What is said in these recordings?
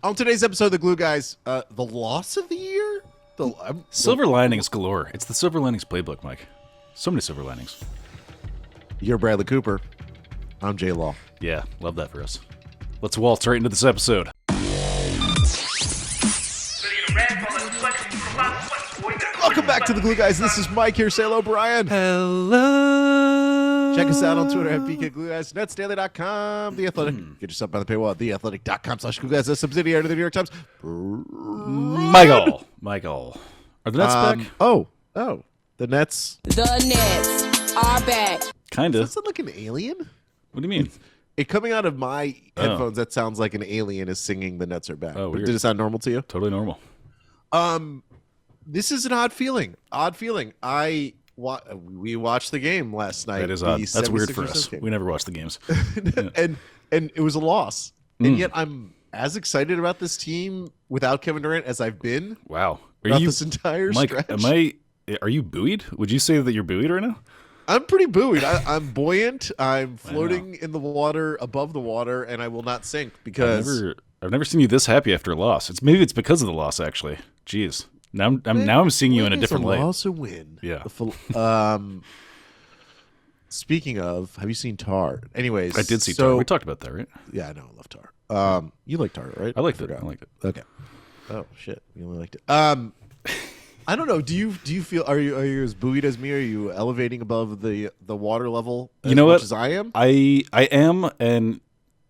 On today's episode of the Glue Guys, the loss of the year? Silver linings galore. It's the Silver Linings playbook, Mike. So many silver linings. You're Bradley Cooper. I'm Jay Law. Yeah, love that for us. Let's waltz right into this episode. Welcome back to the Glue Guys. This is Mike here. Say hello, Brian. Hello. Check us out on Twitter at BKGlueGuys, netsdaily.com, The Athletic. Get yourself on the paywall at theathletic.com/GlueGuys, a subsidiary of the New York Times. Michael. Are the Nets back? The Nets. The Nets are back. Kinda. Does that sound like an alien? What do you mean? It coming out of my headphones, that sounds like an alien is singing "The Nets are back." Oh, weird. Did it sound normal to you? Totally normal. This is an odd feeling. We watched the game last night. That is odd. That's weird for 76ers us. game. We never watch the games. and it was a loss. And yet I'm as excited about this team without Kevin Durant as I've been Wow. throughout this entire Mike, stretch. are you buoyed? Would you say that you're buoyed right now? I'm pretty buoyed. I'm buoyant. I'm floating in the water, above the water, and I will not sink because I've never seen you this happy after a loss. Maybe it's because of the loss, actually. Jeez. Now I'm seeing you in a different light. Loss or win. Yeah. Speaking of, have you seen Tar? Anyways, I did see Tar. We talked about that, right? Yeah, I know. I love Tar. You like Tar, right? I liked it. Okay. Oh shit, you only liked it. I don't know. Do you feel are you as buoyed as me? Are you elevating above the water level as much as I am? I am, and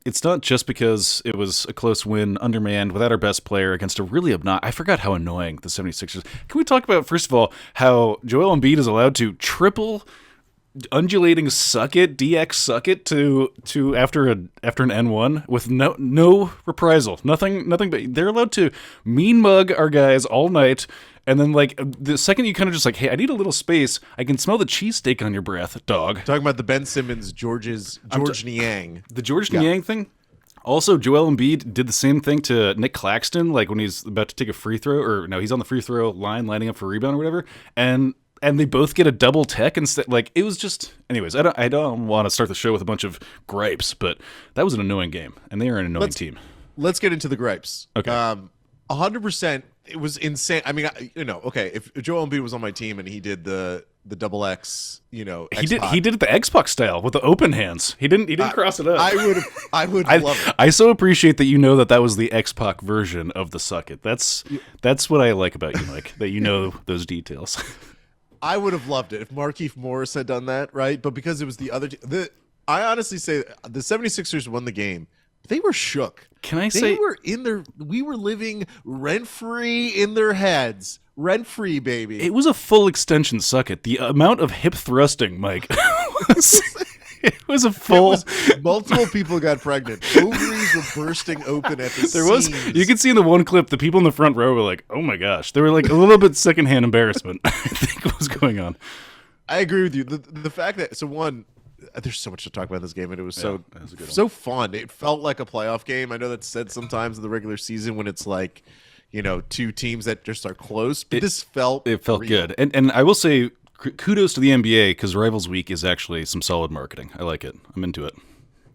it's not just because it was a close win, undermanned, without our best player against a really I forgot how annoying the 76ers. Can we talk about, first of all, how Joel Embiid is allowed to triple undulating suck it, DX suck it to after an N1 with no reprisal. Nothing but they're allowed to mean mug our guys all night. And then, like, the second you kind of just like, hey, I need a little space, I can smell the cheesesteak on your breath, dog. Talking about the Ben Simmons, George Niang. The George Niang thing. Also, Joel Embiid did the same thing to Nick Claxton, like when he's about to take a free throw, or no, he's on the free throw line lining up for a rebound or whatever, and they both get a double tech instead. Like, it was just, anyways, I don't want to start the show with a bunch of gripes, but that was an annoying game, and they are an annoying team. Let's get into the gripes. Okay. 100%. It was insane. I mean, okay, if Joel Embiid was on my team and he did the double X, he did it the Xbox style with the open hands. He didn't cross it up. I would love it. I so appreciate that you know that was the X-Pac version of the suck it. That's what I like about you, Mike, that you know those details. I would have loved it if Markieff Morris had done that, right? But because it was the other I honestly say the 76ers won the game. They were shook. Can I say we were living rent-free in their heads. Rent-free, baby. It was a full extension suck it. The amount of hip thrusting, Mike. It was a full. Multiple people got pregnant. Ovaries were bursting open at the seams. You can see in the one clip, the people in the front row were like, oh my gosh. They were like a little bit secondhand embarrassment, I think was going on. I agree with you. The fact that, there's so much to talk about in this game, and it was so fun. It felt like a playoff game. I know that's said sometimes in the regular season when it's like, two teams that just are close, but this felt real. Good. And I will say kudos to the NBA because Rivals Week is actually some solid marketing. I like it. I'm into it.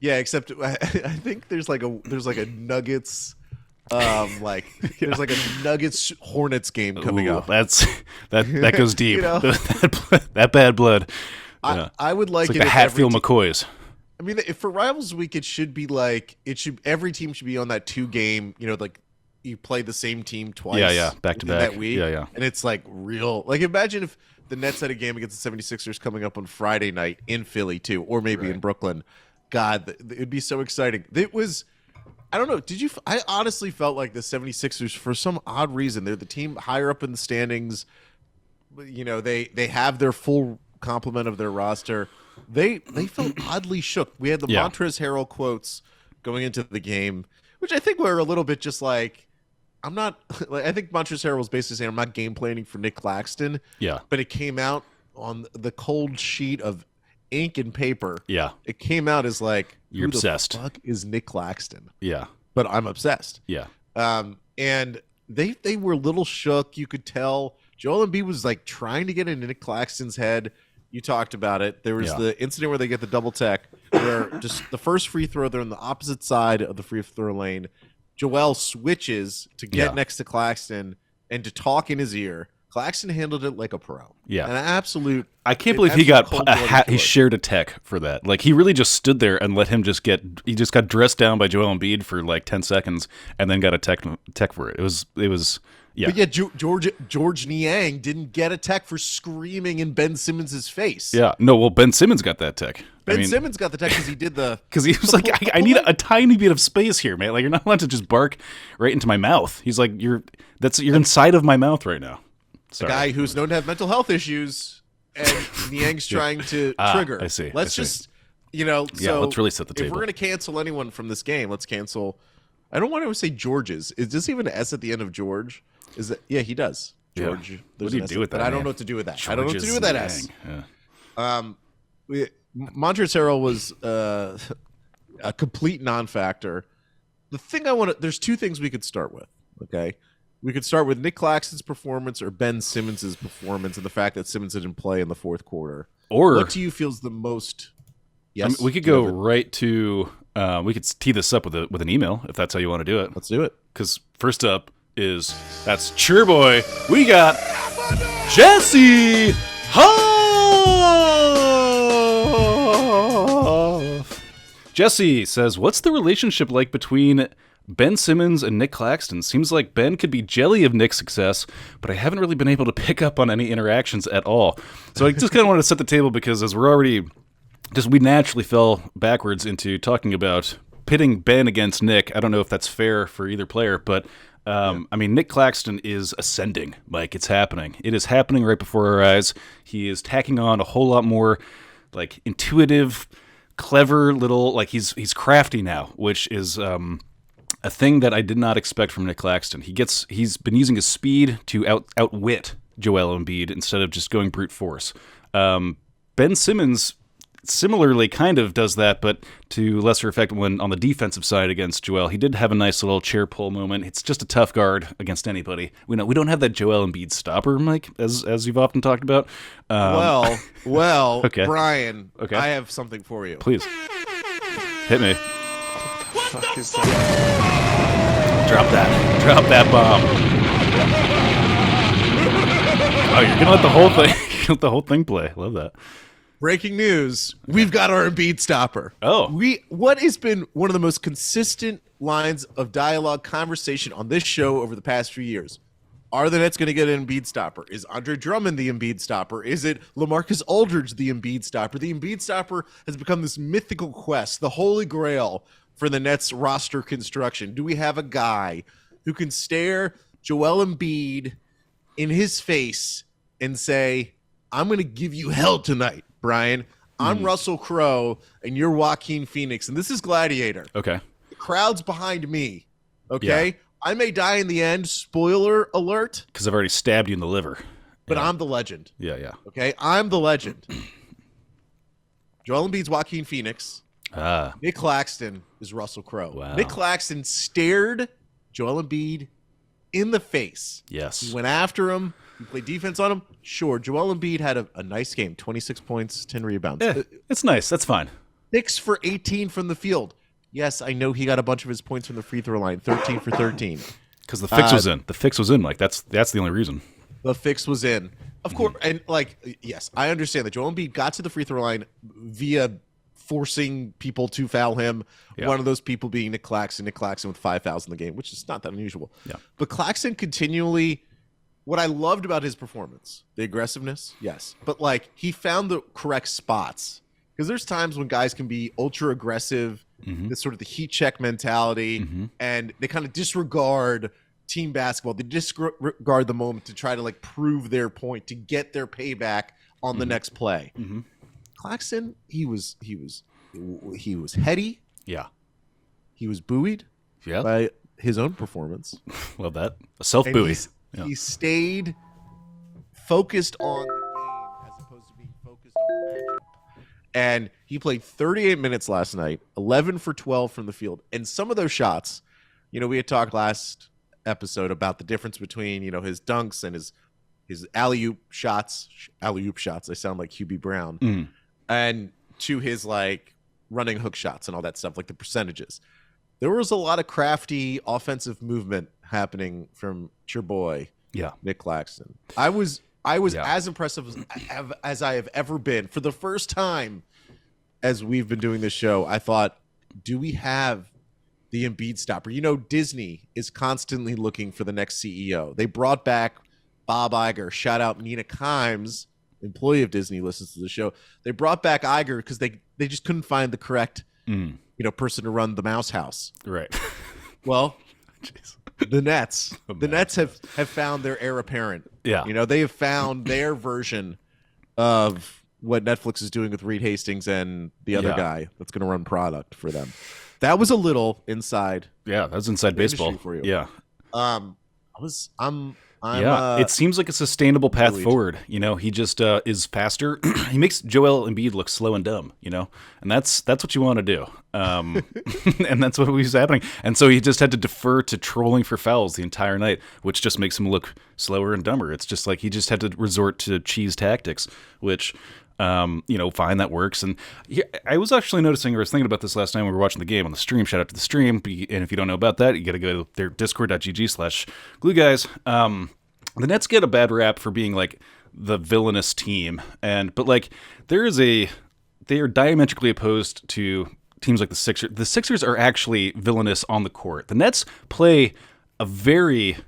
Yeah, except I think there's like a Nuggets there's like a Nuggets Hornets game coming up. That goes deep. That bad blood. Yeah. I would like it's it like the if Hatfield McCoys. I mean, if for Rivals Week, it should be like every team should be on that 2-game. Like you play the same team twice. Yeah, back to back that week. Yeah, and it's like real. Like imagine if the Nets had a game against the 76ers coming up on Friday night in Philly too, or maybe in Brooklyn. God, it'd be so exciting. It was. I don't know. I honestly felt like the 76ers, for some odd reason, they're the team higher up in the standings. They have their full complement of their roster. They felt oddly shook. We had the Montrezl Harrell quotes going into the game, which I think were a little bit just like, I'm not. Like, I think Montrezl Harrell was basically saying, I'm not game planning for Nick Claxton. Yeah. But it came out on the cold sheet of ink and paper. Yeah. It came out as like, you're obsessed. Who the fuck is Nick Claxton? Yeah. But I'm obsessed. Yeah. And they were a little shook. You could tell Joel Embiid was like trying to get into Nick Claxton's head. You talked about it. There was the incident where they get the double tech, where just the first free throw, they're on the opposite side of the free throw lane. Joel switches to get Yeah. next to Claxton and to talk in his ear. Claxton handled it like a pro. Yeah. An absolute. I can't believe he got cold-blooded he killer. shared a tech for that. Like he really just stood there and let him just he just got dressed down by Joel Embiid for like 10 seconds and then got a tech for it. It was yeah. But yet George Niang didn't get a tech for screaming in Ben Simmons' face. Yeah. No, well Ben Simmons got that tech. Ben Simmons got the tech because he did the. Because he was like, I need a tiny bit of space here, man. Like you're not allowed to just bark right into my mouth. He's like, you're inside of my mouth right now. Sorry. guy who's known to have mental health issues, and Niang's trying to trigger. I see. Let's I see. just, so let's really set the If table. we're going to cancel anyone from this game, let's cancel. I don't want to say George's. Is this even an S at the end of George? Is that? Yeah, he does. Yeah. George. What there's do you an S do with but that, I don't man? know what to do with that. I don't know what to do with that S. Yeah. Montrezl Harrell was a complete non-factor. There's two things we could start with. Okay, we could start with Nick Claxton's performance or Ben Simmons' performance, and the fact that Simmons didn't play in the fourth quarter. Or What to you feels the most? Yes, I mean, we could go right to. We could tee this up with an email if that's how you want to do it. Let's do it. Because first up that's Cheer Boy. We got Jesse Huff. Jesse says, "What's the relationship like between Ben Simmons and Nick Claxton? Seems like Ben could be jelly of Nick's success, but I haven't really been able to pick up on any interactions at all." So I just kind of wanted to set the table because as we're already we naturally fell backwards into talking about pitting Ben against Nick. I don't know if that's fair for either player, but I mean, Nick Claxton is ascending. Like, it's happening. It is happening right before our eyes. He is tacking on a whole lot more, like, intuitive, clever little, like, he's crafty now, which is a thing that I did not expect from Nick Claxton. He's been using his speed to outwit Joel Embiid instead of just going brute force. Ben Simmons similarly kind of does that, but to lesser effect when on the defensive side against Joel. He did have a nice little chair pull moment. It's just a tough guard against anybody. We don't have that Joel Embiid stopper, Mike, as you've often talked about. Well, Okay. Brian, Okay. I have something for you. Please hit me. Fuck is that? Drop that bomb. Oh, you're gonna let the whole thing play. Love that. Breaking news: we've got our Embiid stopper. Oh. What has been one of the most consistent lines of dialogue conversation on this show over the past few years? Are the Nets going to get an Embiid stopper? Is Andre Drummond the Embiid stopper? Is it LaMarcus Aldridge the Embiid stopper? The Embiid stopper has become this mythical quest, the holy grail for the Nets roster construction. Do we have a guy who can stare Joel Embiid in his face and say, "I'm going to give you hell tonight, Brian. I'm Russell Crowe, and you're Joaquin Phoenix, and this is Gladiator. Okay. The crowd's behind me, okay? Yeah. I may die in the end, spoiler alert, Because I've already stabbed you in the liver. but I'm the legend, Yeah. okay? I'm the legend." Joel Embiid's Joaquin Phoenix. Ah. Nick Claxton is Russell Crowe. Wow. Nick Claxton stared Joel Embiid in the face. Yes. He went after him. He played defense on him. Sure, Joel Embiid had a nice game, 26 points, 10 rebounds. Yeah, it's nice. That's fine. 6 for 18 from the field. Yes, I know he got a bunch of his points from the free throw line, 13 for 13. Because the fix was in. The fix was in. Like that's the only reason. The fix was in. Of course, and yes, I understand that Joel Embiid got to the free throw line via forcing people to foul him. Yeah. One of those people being Nick Claxton with 5 fouls in the game, which is not that unusual. Yeah. But Claxton continually, what I loved about his performance, the aggressiveness, yes, but he found the correct spots. Because there's times when guys can be ultra aggressive, this sort of the heat check mentality, and they kind of disregard team basketball. They disregard the moment to try to prove their point, to get their payback on the next play. Claxton, he was heady. Yeah. He was buoyed Yeah. by his own performance. Love that. A self And buoy. he stayed focused on the game as opposed to being focused on the matchup. And he played 38 minutes last night, 11 for 12 from the field. And some of those shots, we had talked last episode about the difference between, his dunks and his alley-oop shots. Alley-oop shots, I sound like QB Brown. And to his running hook shots and all that stuff, like the percentages. there was a lot of crafty offensive movement happening from your boy Yeah. Nick Claxton. I was Yeah. as impressive as I have ever been. For the first time as we've been doing this show, I thought, do we have the Embiid stopper? You know, Disney is constantly looking for the next CEO. They brought back Bob Iger. Shout out Nina Kimes, employee of Disney, listens to the show. They brought back Iger because they just couldn't find the correct person to run the Mouse House. Right. Well, Jeez. the Nets. The Mouse Nets have found their heir apparent. Yeah. You know, they have found their version of what Netflix is doing with Reed Hastings and the other Yeah. guy that's going to run product for them. That was a little inside. Yeah, that's inside baseball industry for you. Yeah. I'm It seems like a sustainable path relieved. forward. You know, he just is faster. He makes Joel Embiid look slow and dumb. You know, and that's what you want to do. And that's what was happening. And so he just had to defer to trolling for fouls the entire night, which just makes him look slower and dumber. It's just like he just had to resort to cheese tactics, which. Fine, that works. And I was actually noticing, or I was thinking about this last night when we were watching the game on the stream. Shout out to the stream. And if you don't know about that, you got to go to their discord.gg/glue guys. The Nets get a bad rap for being like the villainous team. But like they are diametrically opposed to teams like the Sixers. The Sixers are actually villainous on the court. The Nets play a very,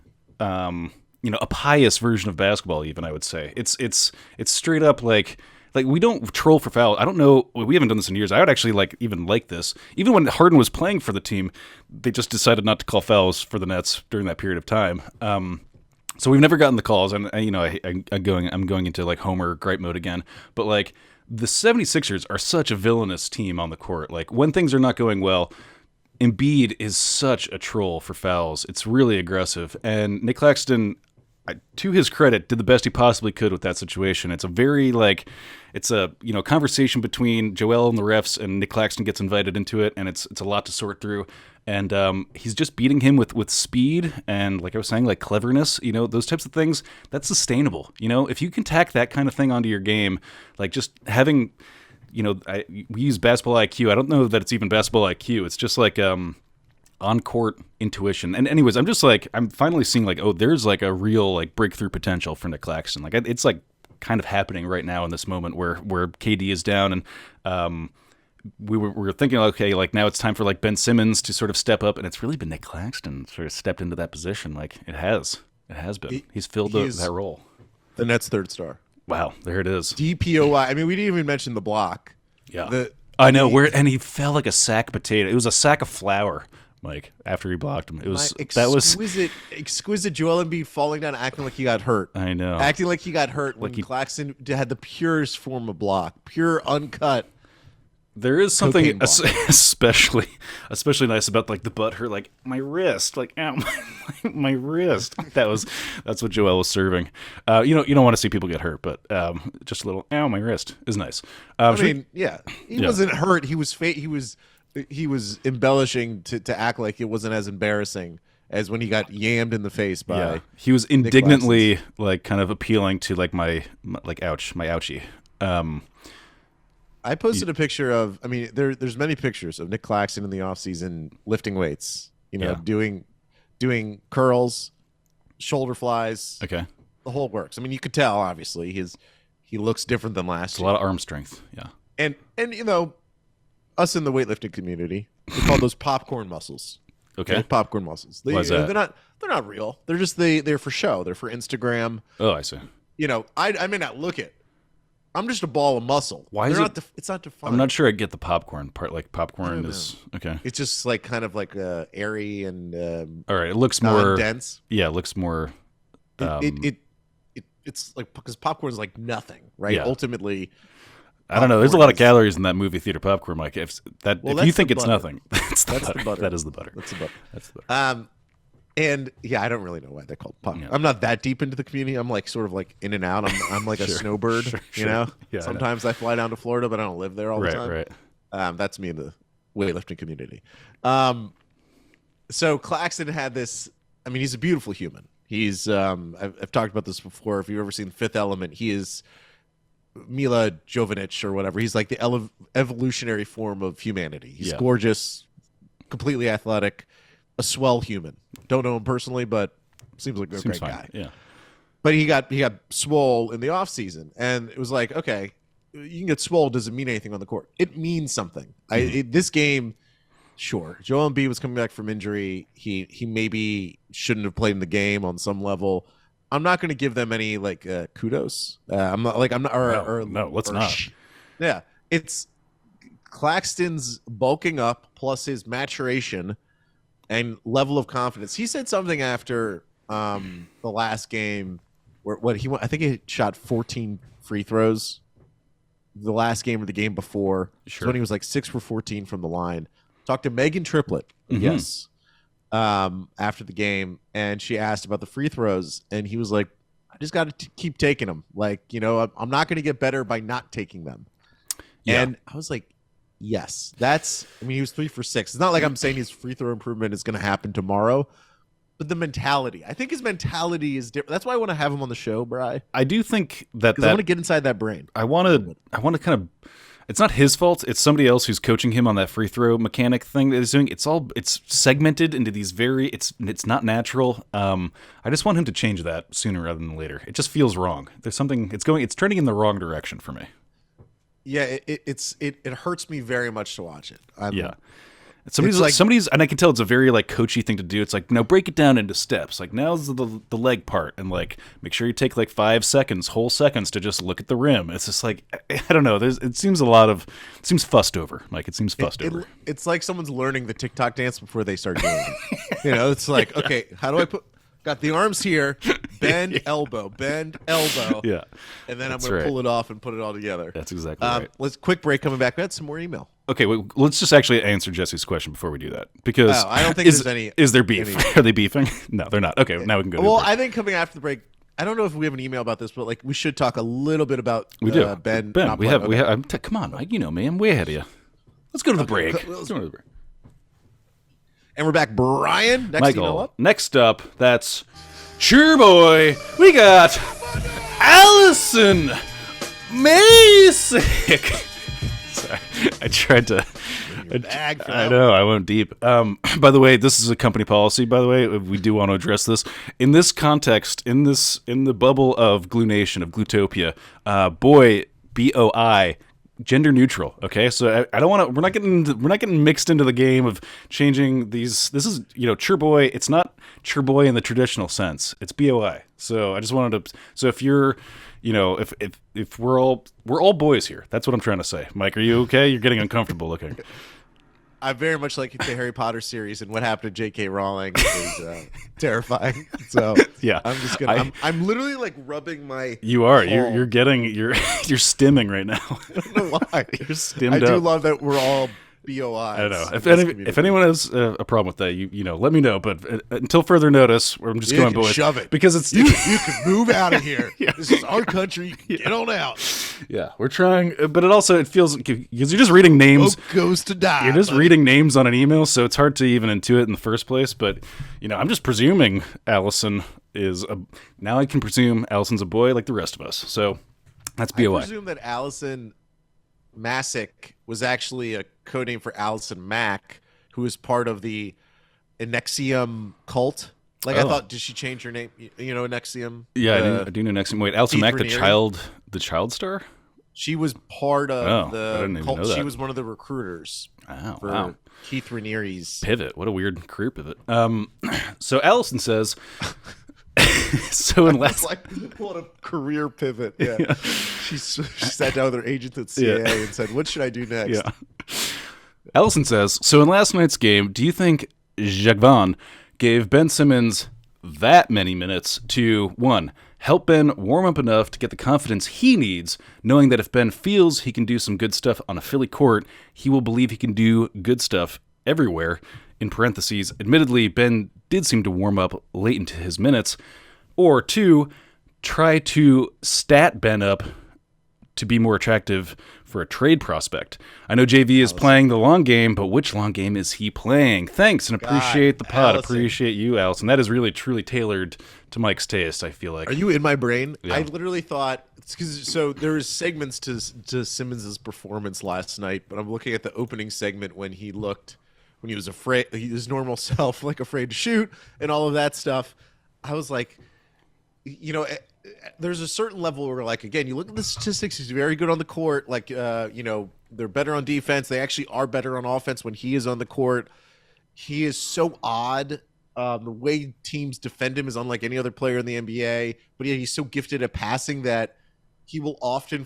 a pious version of basketball, even I would say. It's straight up like we don't troll for foul. I don't know. We haven't done this in years. I would actually like this. Even when Harden was playing for the team, they just decided not to call fouls for the Nets during that period of time. So we've never gotten the calls, and I'm going into like Homer gripe mode again. But like the 76ers are such a villainous team on the court. Like when things are not going well, Embiid is such a troll for fouls. It's really aggressive, and Nick Claxton, to his credit, did the best he possibly could with that situation. It's a very conversation between Joel and the refs, and Nick Claxton gets invited into it, and it's a lot to sort through. And he's just beating him with speed and, like I was saying, like cleverness. You know, those types of things. That's sustainable. You know, if you can tack that kind of thing onto your game, like just having, we use basketball IQ. I don't know that it's even basketball IQ. It's just like on-court intuition. And anyways, I'm finally seeing like, oh, there's like a real like breakthrough potential for Nick Claxton. Like it's like kind of happening right now in this moment where KD is down, and we were thinking, okay, like now it's time for like Ben Simmons to sort of step up, and it's really been Nick Claxton sort of stepped into that position. Like it has been. He's filled that role. the Nets' third star. Wow, there it is. DPOY. I mean, we didn't even mention the block. Yeah, I know and he fell like a sack of potato. It was a sack of flour, Mike. After he blocked him, Exquisite Joel Embiid falling down, acting like he got hurt. I know. Acting like he got hurt when Claxton had the purest form of block, pure uncut. There is something Cocaine block. especially nice about like the butt hurt, like my wrist, like ow, my wrist. That's what Joel was serving. You don't want to see people get hurt, but just a little ow, my wrist is nice. He wasn't hurt. He was embellishing to act like it wasn't as embarrassing as when he got yammed in the face by. Yeah, he was indignantly like kind of appealing to like my ouch, my ouchie. I posted a picture of. I mean, there's many pictures of Nick Claxton in the offseason lifting weights. Doing curls, shoulder flies. Okay, the whole works. I mean, you could tell obviously he looks different than last it's year. a lot of arm strength. Yeah, and us in the weightlifting community, we call those popcorn muscles. Okay, popcorn muscles. Why is that? They're not real. They're just they're for show. They're for Instagram. Oh, I see. I may not look it. I'm just a ball of muscle. Why is it? It's not defined. I'm not sure I get the popcorn part. Like popcorn is okay. It's just like kind of like airy and all right. It looks more dense. Yeah, it looks more. It's like because popcorn is like nothing, right? Yeah. ultimately. I don't know. There's a lot of calories in that movie theater popcorn, Mike. If you think it's butter. nothing, that's the butter. That is the butter. That's the butter. That's the butter. And yeah, I don't really know why they're called pop. Yeah. I'm not that deep into the community. I'm like sort of like in and out. I'm like a snowbird, you know. Yeah, sometimes I fly down to Florida, but I don't live there all the time. Right. That's me in the weightlifting community. So Claxton had this. I mean, he's a beautiful human. He's I've talked about this before. If you've ever seen Fifth Element, he is Mila Jovovich or whatever. He's like the evolutionary form of humanity. He's gorgeous, completely athletic, a swell human. Don't know him personally, but seems like a Seems great fine. guy. Yeah. But he got swole in the offseason, and it was like, okay, you can get swole. Doesn't mean anything on the court. It means something. This game, sure. Joel Embiid was coming back from injury. He maybe shouldn't have played in the game on some level. I'm not going to give them any like kudos. I'm not. No, let's not. Yeah, it's Claxton's bulking up plus his maturation and level of confidence. He said something after the last game where I think he shot 14 free throws. The last game or the game before, Sure. when he was like 6 for 14 from the line. Talked to Megan Triplett, Mhm. yes, after the game, and she asked about the free throws, and he was like, "I just got to keep taking them. Like, I'm not going to get better by not taking them." Yeah. And I was like, "Yes, that's." I mean, he was 3 for 6. It's not like I'm saying his free throw improvement is going to happen tomorrow, but the mentality. I think his mentality is different. That's why I want to have him on the show, Bri, I do think that because I want to get inside that brain. I want to kind of. It's not his fault. It's somebody else who's coaching him on that free throw mechanic thing that he's doing. It's segmented into these it's not natural. I just want him to change that sooner rather than later. It just feels wrong. There's something. It's turning in the wrong direction for me. Yeah, it hurts me very much to watch it. Yeah. It's Somebody's, and I can tell it's a very like coachy thing to do. It's like, no, break it down into steps. Like, now's the leg part, and like make sure you take like 5 seconds, whole seconds to just look at the rim. It's just like, I don't know. It seems fussed over. Like, it seems fussed over. It's like someone's learning the TikTok dance before they start doing it. It's like, okay, how do I got the arms here, bend elbow, Yeah, and then I'm That's going right. to pull it off and put it all together. that's exactly right. Let's quick break. Coming back, we had some more email. Okay, let's just actually answer Jesse's question before we do that, because I don't think there's any. Is there beef? Are they beefing? No, they're not. Okay, now we can go. Well, to the break. I think coming after the break. I don't know if we have an email about this, but like we should talk a little bit about we do. Ben. Ben, not we playing. have. Okay. Come on, Mike. You know me. I'm way ahead of you. Let's go to the break. Let's go to the break. And we're back, Brian. Next Michael, email up. next up, that's Sure Boy. We got Allison Masick. Sorry, I tried to. Bag for I that know, I went deep. By the way, this is a company policy. By the way, we do want to address this in this context, in the bubble of Glue Nation, of Glutopia. Boy, BOI. Gender neutral, okay? So I don't want to. We're not getting mixed into the game of changing these. This is Chur Boy. It's not Chur Boy in the traditional sense. It's BOI. So I just wanted to. So if you're, if we're all boys here. That's what I'm trying to say. Mike, are you okay? You're getting uncomfortable looking. I very much like the Harry Potter series, and what happened to J.K. Rowling is terrifying. So Yeah, I'm just gonna. I'm literally like rubbing my. You are. palm. You're getting. You're stimming right now. I don't know why. You're stimmed I do up. love that we're all BOIs. I don't know. in If this if community. anyone has a problem with that, let me know. But until further notice, I'm just You going can boys shove it. because it's you can move out of here. This is our country. Get on out. yeah, we're trying. But it feels because you're just reading names. Oak goes to die. You're just buddy. reading names on an email, so it's hard to even intuit in the first place. But I'm just presuming Allison is a. Now I can presume Allison's a boy like the rest of us. So that's I BOI. presume that Allison Masick was actually a code name for Allison Mack, who was part of the Nexium cult. Like I Oh. thought, did she change her name? Nexium. Yeah, I do know next. Wait, Allison Keith Mack, Raniere? the child star. She was part of Oh, I the didn't even cult. know that. She was one of the recruiters Oh, for wow. Keith Raniere's. Pivot. What a weird career pivot. So Allison says. So in last. It's like what a career pivot. Yeah. She sat down with her agent at CIA and said, "What should I do next?" Yeah. Allison says, so in last night's game, do you think Jacques Vaughn gave Ben Simmons that many minutes to, 1, help Ben warm up enough to get the confidence he needs, knowing that if Ben feels he can do some good stuff on a Philly court, he will believe he can do good stuff everywhere? In parentheses, admittedly, Ben did seem to warm up late into his minutes. Or 2, try to stat Ben up to be more attractive for a trade prospect. I know JV is playing the long game, but which long game is he playing? Thanks, and appreciate the pod. Allison. Appreciate you, Allison. That is really, truly tailored to Mike's taste, I feel like. Are you in my brain? Yeah. I literally thought so. There's segments to Simmons's performance last night, but I'm looking at the opening segment when when he was afraid, his normal self, like afraid to shoot and all of that stuff. I was like, there's a certain level where, like, again, you look at the statistics, he's very good on the court. Like, they're better on defense. They actually are better on offense when he is on the court. He is so odd. The way teams defend him is unlike any other player in the NBA. But yeah, he's so gifted at passing that he will often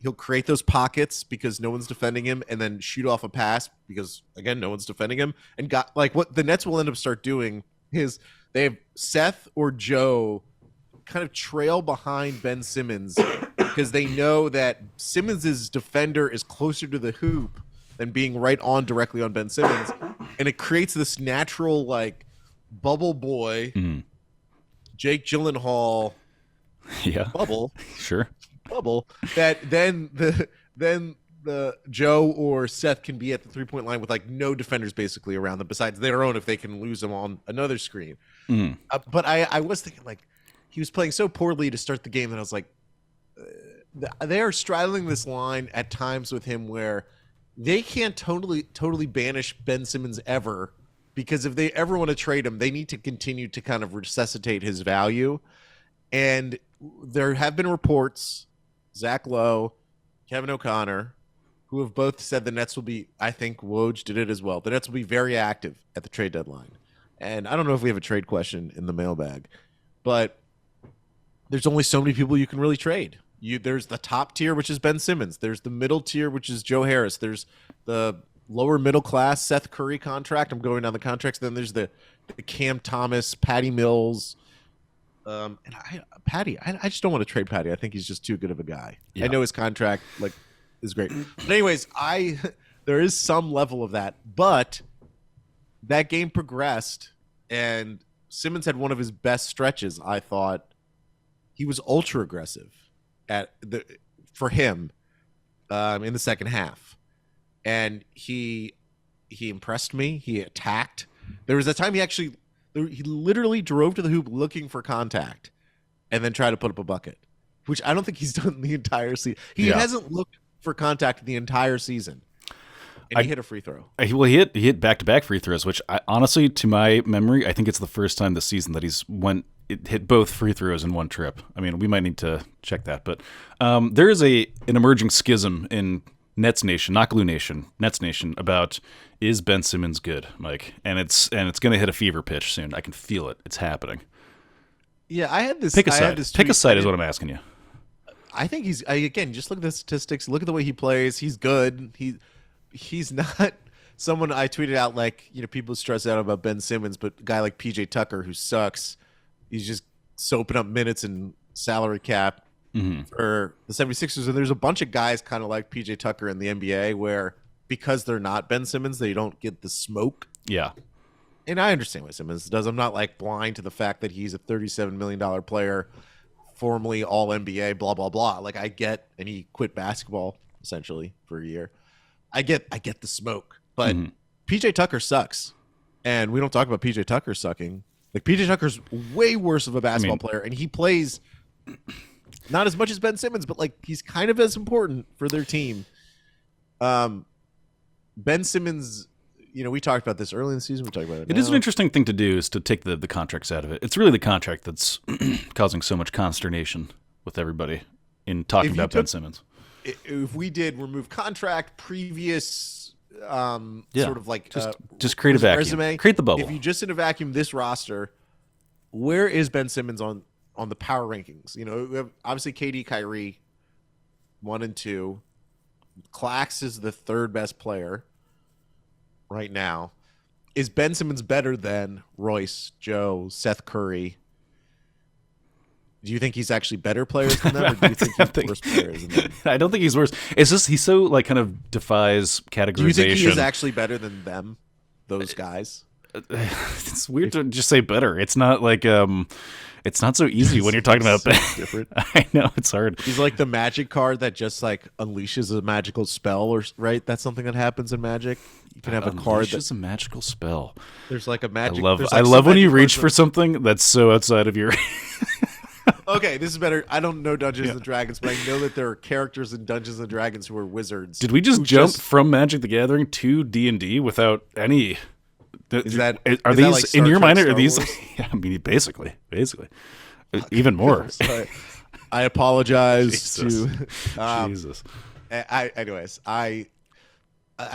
he'll create those pockets because no one's defending him, and then shoot off a pass because, again, no one's defending him. And what the Nets will end up start doing is they have Seth or Joe kind of trail behind Ben Simmons because they know that Simmons's defender is closer to the hoop than being right on directly on Ben Simmons. And it creates this natural, like, bubble boy, Jake Gyllenhaal bubble. Sure. Bubble that then the Joe or Seth can be at the 3-point line with, like, no defenders basically around them besides their own if they can lose them on another screen. But I was thinking, like, he was playing so poorly to start the game that I was like, they are straddling this line at times with him where they can't totally banish Ben Simmons ever, because if they ever want to trade him, they need to continue to kind of resuscitate his value. And there have been reports, Zach Lowe, Kevin O'Connor, who have both said the Nets will be, I think Woj did it as well, the Nets will be very active at the trade deadline. And I don't know if we have a trade question in the mailbag, but there's only so many people you can really trade. There's the top tier, which is Ben Simmons. There's the middle tier, which is Joe Harris. There's the lower middle class Seth Curry contract. I'm going down the contracts. Then there's the Cam Thomas, Patty Mills. And Patty, I just don't want to trade Patty. I think he's just too good of a guy. Yeah. I know his contract is great. But anyways, there is some level of that. But that game progressed, and Simmons had one of his best stretches, I thought. He was ultra aggressive for him in the second half, and he impressed me. He attacked. There was a time he literally drove to the hoop looking for contact, and then tried to put up a bucket, which I don't think he's done the entire season. He hasn't looked for contact the entire season. And he hit a free throw. Well, he hit back-to-back free throws, which honestly, to my memory, I think it's the first time this season that he's hit both free throws in one trip. I mean, we might need to check that, but there is an emerging schism in Nets Nation, not Glue Nation, Nets Nation, about is Ben Simmons good, Mike? And it's going to hit a fever pitch soon. I can feel it. It's happening. Yeah, I had this. Pick a side. Pick a side is what I'm asking you. I think again, just look at the statistics. Look at the way he plays. He's good. He's not someone I tweeted out, like, people stress out about Ben Simmons, but a guy like PJ Tucker who sucks. He's just soaping up minutes and salary cap for the 76ers. And there's a bunch of guys kind of like PJ Tucker in the NBA where, because they're not Ben Simmons, they don't get the smoke. Yeah. And I understand what Simmons does. I'm not, like, blind to the fact that he's a $37 million player, formerly all NBA, blah, blah, blah. Like, I get, and he quit basketball essentially for a year. I get the smoke, but PJ Tucker sucks. And we don't talk about PJ Tucker sucking. Like, PJ Tucker's way worse of a basketball player, and he plays not as much as Ben Simmons, but, like, he's kind of as important for their team. Ben Simmons, we talked about this early in the season. We talked about it now. It is an interesting thing to do, is to take the contracts out of it. It's really the contract that's causing so much consternation with everybody in talking about Ben Simmons. If we did remove contract, previous sort of like just create a vacuum, resume, create the bubble. If you just in a vacuum this roster, where is Ben Simmons on the power rankings? We have obviously KD, Kyrie, 1 and 2. Clax is the third best player right now. Is Ben Simmons better than Royce, Joe, Seth Curry? Do you think he's actually better players than them, or do you think he's worse players than them? I don't think he's worse. It's just he's so, like, kind of defies categorization. Do you think he is actually better than them, those guys? It's weird to just say better. It's not like it's not so easy when you're talking about different. I know, it's hard. He's like the magic card that just, like, unleashes a magical spell, or right? That's something that happens in Magic. You can have a card that's a magical spell. There's like a magic. I love when you reach for something that's so outside of your. Okay, this is better. I don't know Dungeons and Dragons, but I know that there are characters in Dungeons and Dragons who are wizards. Did we just who jump from Magic the Gathering to D&D without any? Is that are is that these like in Star your Trek, mind? Are Star these? Wars? Yeah, I mean, basically, even more. Sorry. I apologize Jesus. to. Jesus. Anyways, I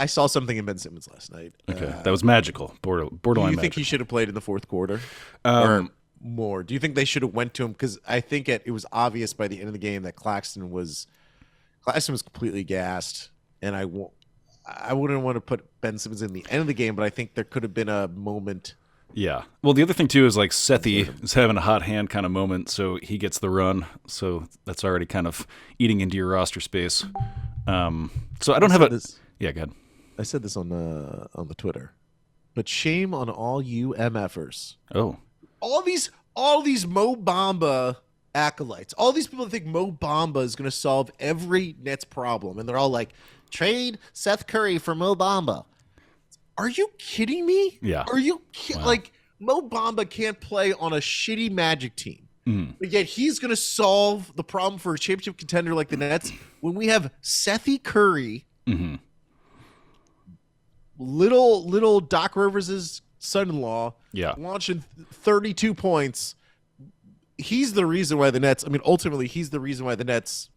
saw something in Ben Simmons last night. Okay, that was magical. Do you Borderline think he magic. should have played in the fourth quarter or more? Do you think they should have went to him? Because I think it was obvious by the end of the game that Claxton was completely gassed, and I wouldn't want to put Ben Simmons in the end of the game, but I think there could have been a moment. Yeah. Well, the other thing too is like Sethi is having a hot hand kind of moment, so he gets the run. So that's already kind of eating into your roster space. So I don't have a. This, Yeah, go ahead. I said this on the Twitter, but shame on all you MFers. Oh, All these Mo Bamba acolytes, all these people that think Mo Bamba is going to solve every Nets problem, and they're all like, trade Seth Curry for Mo Bamba. Are you kidding me? Yeah. Are you like Mo Bamba can't play on a shitty Magic team, but yet he's going to solve the problem for a championship contender like the Nets when we have Sethi Curry, little Doc Rivers' son-in-law, Yeah. launching 32 points. He's the reason why the Nets. I mean, ultimately, he's the reason why the Nets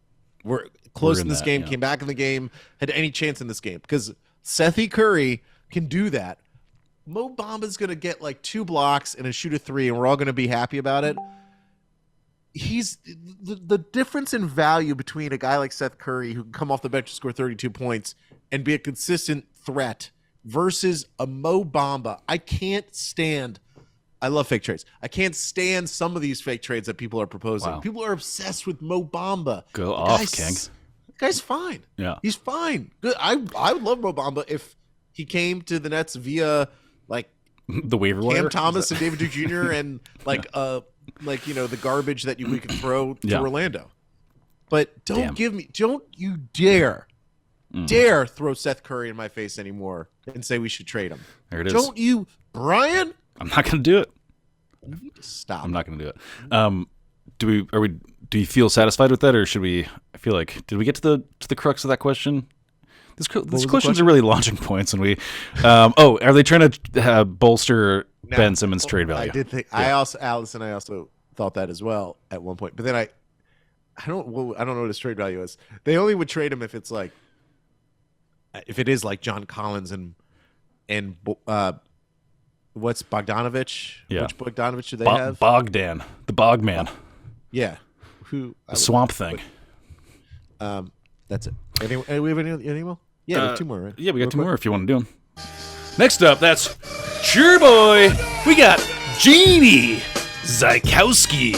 were close in in this that, game, yeah. came back in the game, had any chance in this game because Sethi Curry can do that. Mo Bamba's going to get like 2 blocks and a shoot a 3, and we're all going to be happy about it. He's the difference in value between a guy like Seth Curry who can come off the bench and score 32 points and be a consistent threat versus a Mo Bamba. I can't stand. I love fake trades. I can't stand some of these fake trades that people are proposing. Wow. People are obsessed with Mo Bamba. Go The off, guy's- King. The guy's fine. Yeah. He's fine. Good. I would love Mo Bamba if he came to the Nets via like The waiver wire. Cam Thomas and David Duke Jr. and like the garbage that we could throw to Yeah. Orlando. But don't Damn. don't you dare throw Seth Curry in my face anymore and say we should trade him. There it is. Don't you, Brian? I'm not going to do it. You need to stop. I'm not going to do it. Do you feel satisfied with that, or should we? I feel like did we get to the crux of that question? These questions question? are really launching points, and we. Are they trying to bolster Now, Ben Simmons' trade value? I did think. I also thought that as well at one point. But then I don't know what his trade value is. They only would trade him if it's like, if it is like John Collins and what's Bogdanovich? Yeah. Which Bogdanovich do they have? Bogdan, the Bogman, Yeah. Who? the Swamp Thing. That's it. We have any more? Yeah, we have 2 more, right? Yeah, we got 2 more if you want to do them. Next up, that's Cheer Boy. We got Jeannie Zykowski.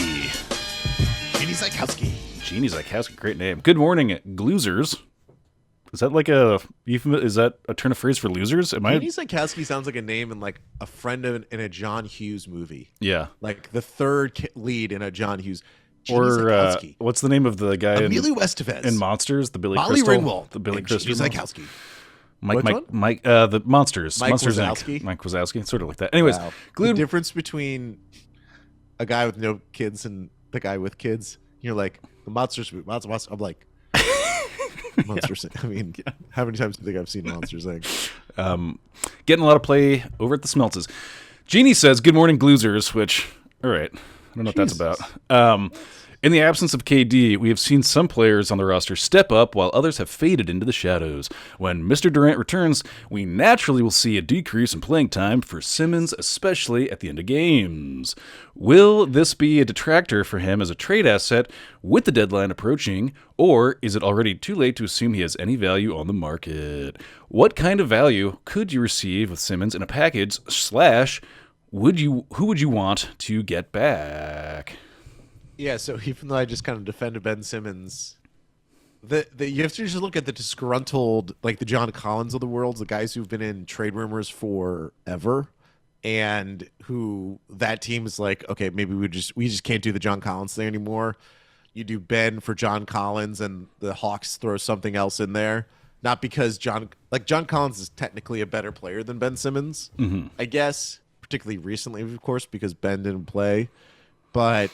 Jeannie Zykowski. Jeannie Zykowski, great name. Good morning, Gloozers. Is that like is that a turn of phrase for losers? Am I? Jeannie Zykowski sounds like a name in like a friend in a John Hughes movie. Yeah. Like the third lead in a John Hughes. Jeannie Or Zykowski. what's the name of the guy Emilio Estevez. in Monsters? The Billy Molly Crystal. Ringwald. The Billy and Crystal. Jeannie Zykowski. Mike. The Monsters. Mike Monsters Wazowski? Inc. Mike Wazowski. Sort of like that. Anyways, Wow. The Glued. difference between a guy with no kids and the guy with kids. You're like, the Monsters. Monsters. I'm like, Monsters. I mean, how many times do you think I've seen Monsters Inc.? Getting a lot of play over at the Smeltzes. Jeannie says, "Good morning, Gloozers," which, all right, I don't know what that's Jesus. about. In the absence of KD, we have seen some players on the roster step up while others have faded into the shadows. When Mr. Durant returns, we naturally will see a decrease in playing time for Simmons, especially at the end of games. Will this be a detractor for him as a trade asset with the deadline approaching, or is it already too late to assume he has any value on the market? What kind of value could you receive with Simmons in a package / who would you want to get back? Yeah, so even though I just kind of defended Ben Simmons, you have to just look at the disgruntled, like the John Collins of the world, the guys who've been in trade rumors forever, and who that team is like, okay, maybe we just can't do the John Collins thing anymore. You do Ben for John Collins, and the Hawks throw something else in there. Not because John Collins is technically a better player than Ben Simmons, I guess, particularly recently, of course, because Ben didn't play, but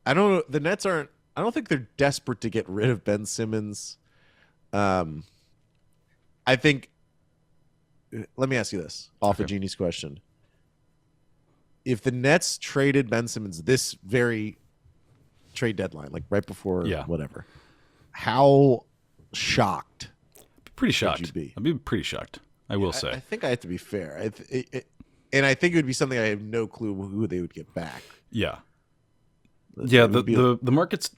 I don't know. The Nets aren't. I don't think they're desperate to get rid of Ben Simmons. I think. Let me ask you this, off of Jeannie's question. If the Nets traded Ben Simmons this very trade deadline, like right before whatever, how shocked? Pretty shocked. Would you be? I'd be pretty shocked. I will say. I think I have to be fair. And I think it would be something I have no clue who they would get back. Yeah. Yeah, the market's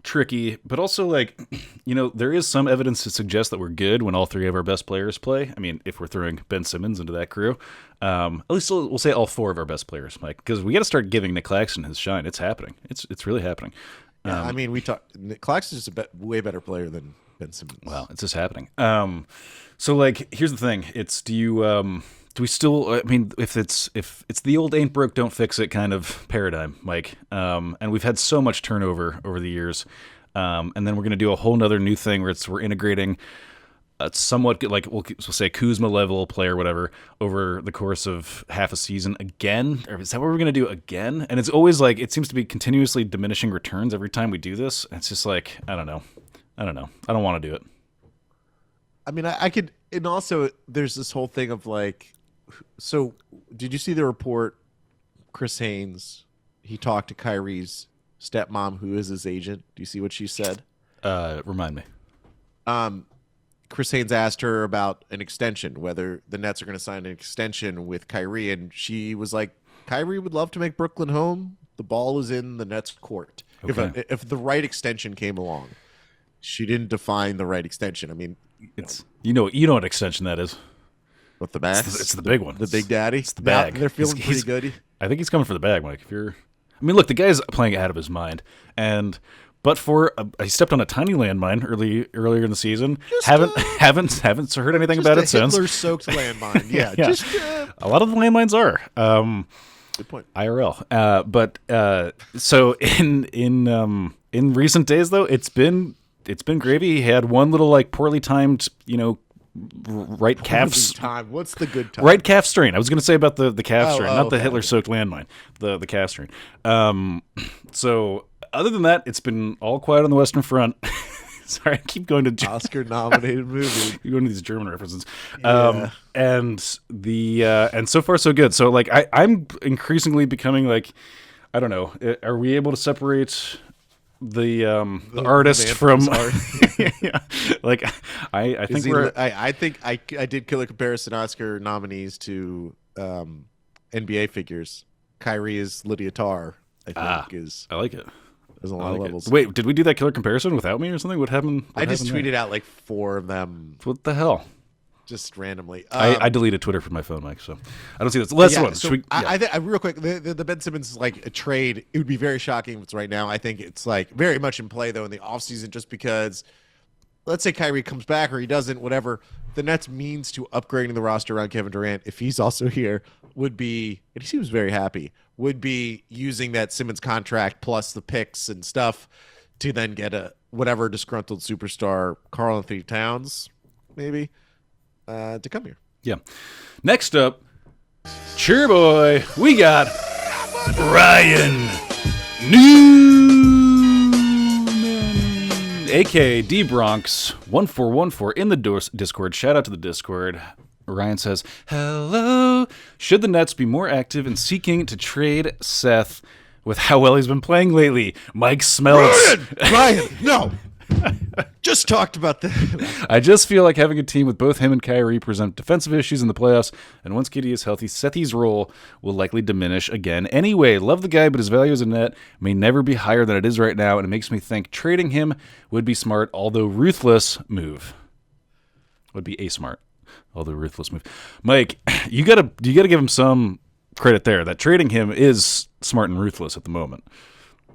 tricky, but also like, there is some evidence to suggest that we're good when all three of our best players play. I mean, if we're throwing Ben Simmons into that crew, at least we'll say all four of our best players, Mike, because we got to start giving Nick Claxton his shine. It's happening. It's really happening. Yeah, I mean, Claxton's a way better player than Ben Simmons. Well, it's just happening. So like, here's the thing: it's do we still? I mean, if it's the old "ain't broke, don't fix it" kind of paradigm, Mike, and we've had so much turnover over the years, and then we're going to do a whole nother new thing where we're integrating a somewhat like we'll say Kuzma level player, whatever, over the course of half a season again. Or is that what we're going to do again? And it's always like it seems to be continuously diminishing returns every time we do this. It's just like I don't know. I don't want to do it. I mean, I could, and also there's this whole thing of like, so did you see the report? Chris Haynes, he talked to Kyrie's stepmom, who is his agent. Do you see what she said? Remind me. Chris Haynes asked her about an extension, whether the Nets are going to sign an extension with Kyrie, and she was like, Kyrie would love to make Brooklyn home. The ball is in the Nets' court. Okay. If the right extension came along. She didn't define the right extension. I mean, It's you know what extension that is. with the max, It's the big one. the Big Daddy. It's the bag. They're feeling He's- pretty good. I think he's coming for the bag, Mike. I mean, look, the guy's playing out of his mind, but he stepped on a tiny landmine earlier in the season. Haven't heard anything about it since. Hitler-soaked landmine. Yeah, Yeah. just A lot of the landmines are. good point. IRL. So in recent days though, it's been gravy. He had one little like poorly timed, right calf Time. What's the good time? right calf strain. I was going to say about the calf strain, not the okay. Hitler soaked landmine, the calf strain. So other than that, it's been all quiet on the Western Front. Sorry, I keep going to Oscar-nominated movie. you go into these German references. Yeah. And so far so good. So like I'm increasingly becoming like, I don't know, are we able to separate the artist man from art. yeah. Like I think I think I did kill a comparison Oscar nominees to NBA figures. Kyrie is Lydia Tarr. I think I like it. there's a I lot of like levels. it. Wait, did we do that killer comparison without me or something? What happened? I just happened there? tweeted out like 4 of them What the hell? just randomly. I deleted Twitter from my phone, Mike, so I don't see this. Last Yeah, one. so Should we, I think real quick, the Ben Simmons like a trade. It would be very shocking if it's right now. I think it's like very much in play though in the offseason just because, let's say Kyrie comes back or he doesn't, whatever. The Nets' means to upgrading the roster around Kevin Durant, if he's also here, would be, and he seems very happy, would be using that Simmons contract plus the picks and stuff to then get a whatever disgruntled superstar, Karl Anthony Towns, maybe, to come here. yeah. Next up, cheer boy, we got Ryan Newman, aka D Bronx 1414 in the Discord. Shout out to the Discord. Ryan says, "Hello. Should the Nets be more active in seeking to trade Seth with how well he's been playing lately?" Mike Smelts. Ryan, no. Just talked about that. I just feel like having a team with both him and Kyrie present defensive issues in the playoffs, and once KD is healthy, Sethy's role will likely diminish again. Anyway, love the guy, but his value as a net may never be higher than it is right now, and it makes me think trading him would be smart, although ruthless move. Would be a smart, although ruthless move. Mike, you gotta give him some credit there. That trading him is smart and ruthless at the moment.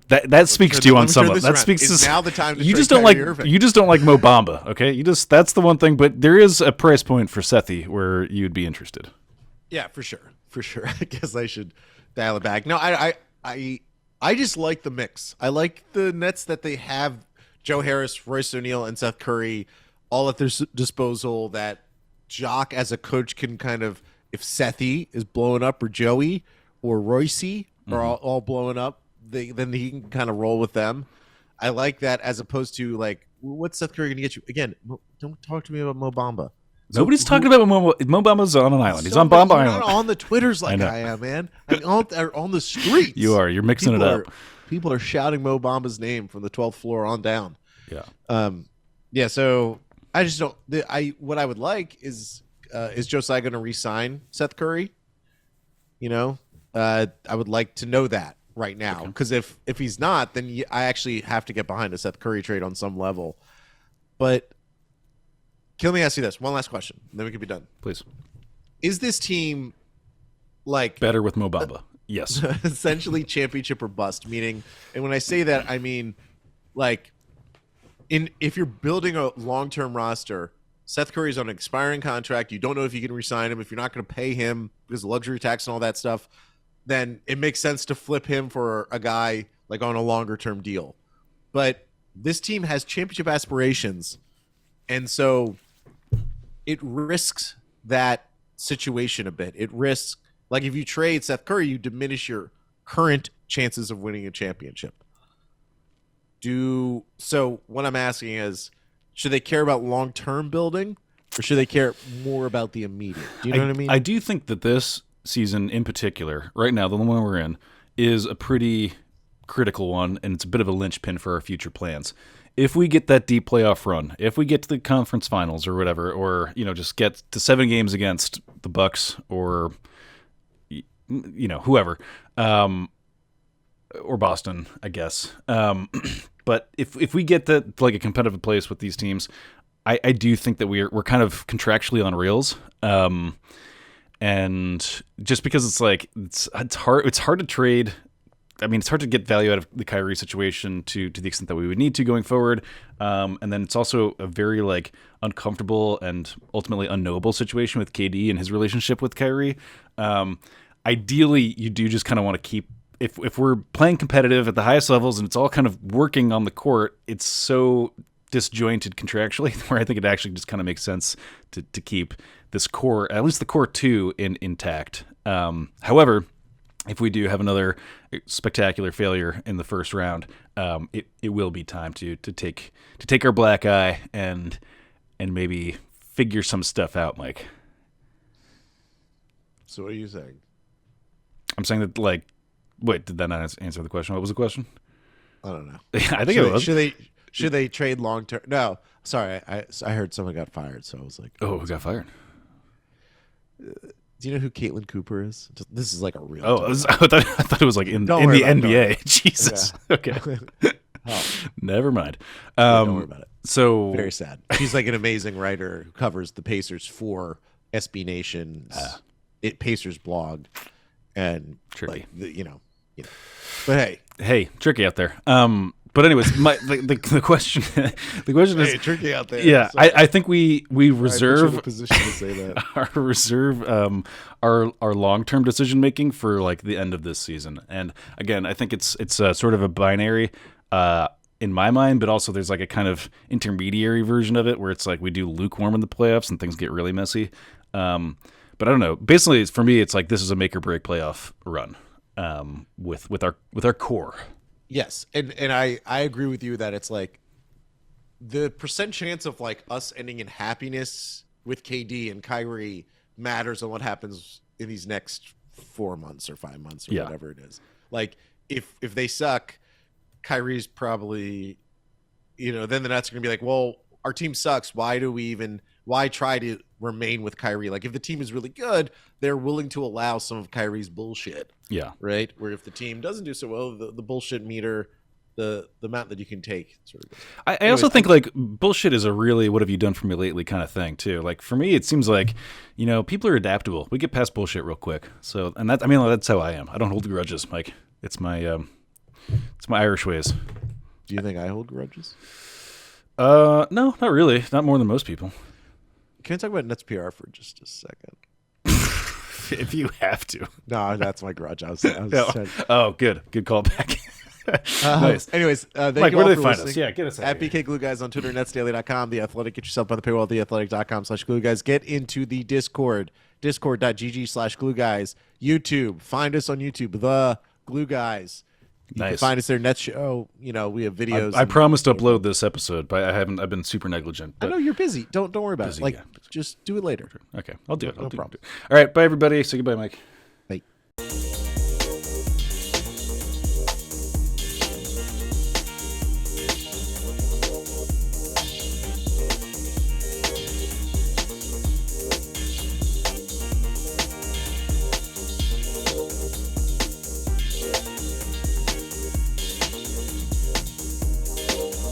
That speaks to you Let on me turn some level. this That around. speaks Is to now the time to you trade just don't like Kyrie Irving. you just don't like Mo Bamba, okay? That's the one thing, but there is a price point for Sethi where you'd be interested. Yeah, for sure. I guess I should dial it back. No, I just like the mix. I like the Nets that they have Joe Harris, Royce O'Neal, and Seth Curry all at their disposal. That Jock as a coach can kind of, if Sethi is blowing up or Joey or Royce are all blowing up, then he can kind of roll with them. I like that as opposed to like, what's Seth Curry going to get you? Again, don't talk to me about Mo Bamba. Nobody's talking about Mo Bamba's on an island. He's So, on but Bomba you're Island. not on the Twitters like know. I am, man. I mean, on the streets. You are. You're mixing it up. People are shouting Mo Bamba's name from the 12th floor on down. Yeah. Yeah. So I just don't. What I would like is Josiah going to re-sign Seth Curry? You know, I would like to know that right now, because if he's not, then I actually have to get behind a Seth Curry trade on some level. But let me ask you this one last question, and then we can be done. Please. Is this team like Better with Mo Bamba. Yes. essentially championship or bust? Meaning, and when I say that, I mean like if you're building a long-term roster, Seth Curry's on an expiring contract. You don't know if you can re-sign him. If you're not going to pay him because of luxury tax and all that stuff, then it makes sense to flip him for a guy like on a longer-term deal. But this team has championship aspirations, and so it risks that situation a bit. It risks, like, if you trade Seth Curry, you diminish your current chances of winning a championship. So what I'm asking is, should they care about long-term building, or should they care more about the immediate? Do you know what I mean? I do think that this season in particular, right now, the one we're in, is a pretty critical one, and it's a bit of a linchpin for our future plans. If we get that deep playoff run, if we get to the conference finals or whatever, or just get to 7 games against the Bucks or whoever, or Boston, I guess. But if we get that like a competitive place with these teams, I do think that we're kind of contractually on rails. And just because it's like it's hard to trade. I mean, it's hard to get value out of the Kyrie situation to the extent that we would need to going forward. And then it's also a very like uncomfortable and ultimately unknowable situation with KD and his relationship with Kyrie. Ideally, you do just kind of want to keep, if we're playing competitive at the highest levels and it's all kind of working on the court, it's so disjointed contractually where I think it actually just kind of makes sense to keep this core, at least the core 2, intact. However, if we do have another spectacular failure in the first round, it will be time to take our black eye and maybe figure some stuff out, Mike. So what are you saying? I'm saying that, like, wait, did that not answer the question? What was the question? I don't know. I think it was. Should they trade long term? No, sorry. I heard someone got fired, so I was like, Oh, who got fired? do you know who Caitlin Cooper is? This is like a real. Oh, I thought it was like in the Don't worry about it, NBA. Jesus. Okay. Oh, Never mind. don't worry about it. So Very sad. She's like an amazing writer who covers the Pacers for SB Nation's Pacers blog, and Tricky. like But hey, tricky out there. But anyways, the question is, tricky out there. yeah, Sorry. I think we I put you in reserve a position to say that. our long-term decision making for like the end of this season. And again, I think it's sort of a binary in my mind, but also there's like a kind of intermediary version of it where it's like we do lukewarm in the playoffs and things get really messy. But I don't know. Basically, for me, it's like this is a make or break playoff run with our core. Yes, and I agree with you that it's like the percent chance of like us ending in happiness with KD and Kyrie matters on what happens in these next 4 months or 5 months or Yeah. whatever it is. Like if they suck, Kyrie's probably, then the Nets are gonna be like, well, our team sucks. Why try to remain with Kyrie? Like if the team is really good, they're willing to allow some of Kyrie's bullshit. Yeah. Right? Where if the team doesn't do so well, the bullshit meter, the amount that you can take sort of goes. I also think like bullshit is a really what have you done for me lately kind of thing too. Like for me, it seems like, people are adaptable. We get past bullshit real quick. So, and that's how I am. I don't hold grudges, Mike. It's my Irish ways. Do you think I hold grudges? No, not really. Not more than most people. Can I talk about Nets PR for just a second? If you have to. No, that's my grudge. I was Oh, good callback. Nice. Anyways, thank Mike, you where all do for they find listening. us? Yeah, get us out At of here. BK Glue Guys on Twitter, netsdaily.com, The Athletic. Get yourself by the paywall, theathletic.com/glue guys. Get into the Discord, discord.gg/glue guys. YouTube, find us on YouTube, The Glue Guys. You can Nice. find us there. Nets Show. You know, we have videos. I and- promised to upload this episode, but I haven't. I've been super negligent. I But know you're busy. Don't worry about Busy, it. Like, yeah. just do it later. okay, I'll do it. No I'll do problem. it. All right, bye everybody. Say goodbye, Mike. Bye.